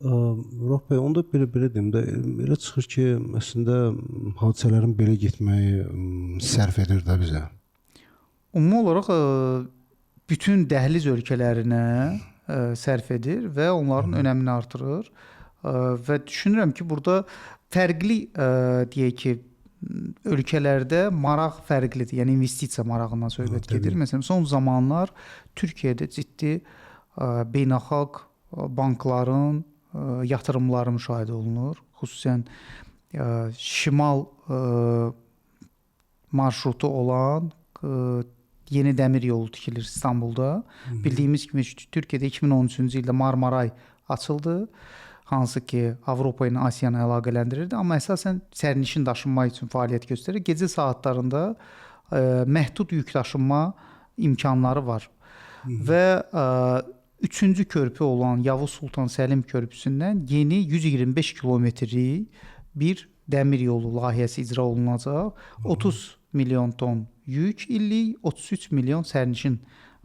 Murad bəy, onda belə deyim də, elə çıxır ki, əslində hadisələrin belə getməyi sərf edir də bizə. Ümumi olaraq bütün dəhliz ölkələrinə sərf edir və onların önəmini artırır. Və düşünürəm ki, burada fərqli deyək ki, ölkələrdə maraq fərqlidir. Yəni investisiya marağından söhbət gedir. Məsələn, son zamanlar Türkiyədə ciddi beynəlxalq bankların yatırımları müşahidə olunur. Xüsusən şimal marşrutu olan yeni dəmir yolu tikilir İstanbulda. Bildiyimiz kimi Türkiyədə 2013-cü ildə Marmaray açıldı. Hansı ki Avropa ilə Asiyanı əlaqələndirirdi, amma əsasən sərnişin daşınma üçün fəaliyyət göstərir. Gecə saatlarında məhdud yük daşınma imkanları var. Və üçüncü körpü olan Yavuz Sultan Səlim körpüsündən yeni 125 kilometrlik bir dəmir yolu layihəsi icra olunacaq. 30 milyon ton yük illik, 33 milyon sərnişin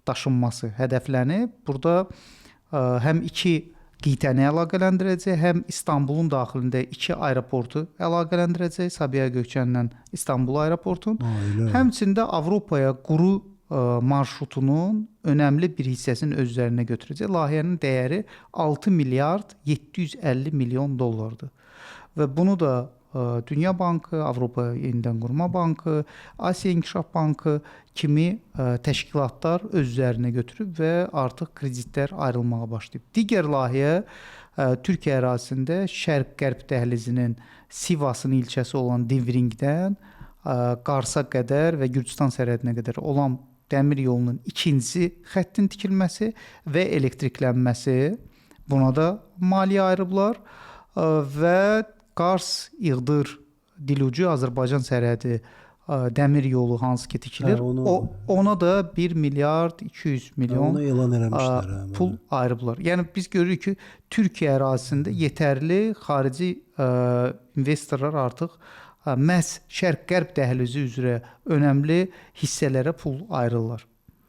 daşınması hədəflənib. Burada həm iki qitəni əlaqələndirəcək, həm İstanbulun daxilində iki aeroportu əlaqələndirəcək, Sabiha Gökçənlə İstanbul aeroportun. Həmçində Avropaya quru marşrutunun önəmli bir hissəsini öz üzərinə götürəcək. Layihənin dəyəri 6 milyard 750 milyon dollardır. Və bunu da Dünya Bankı, Avropa Yenidən Qurma Bankı, Asiya İnkişaf Bankı kimi təşkilatlar öz üzərinə götürüb və artıq kreditlər ayrılmağa başlayıb. Digər layihə Türkiyə ərazisində Şərq-Qərb dəhlizinin Sivasın ilçəsi olan Divringdən Qarsa qədər və Gürcüstan sərhədinə qədər olan dəmir yolunun ikinci xəttin tikilməsi və elektriklənməsi. Buna da maliyyə ayırıblar və Qars, İğdır, Dilucu, Azərbaycan sərhədi dəmir yolu hansı ki tikilir, ona da 1 milyard 200 milyon pul ayırıblar. Yəni biz görürük ki, Türkiyə ərazisində yetərli xarici investorlar artıq məhz Şərq-Qərb dəhlizi üzrə önəmli hissələrə pul ayırırlar.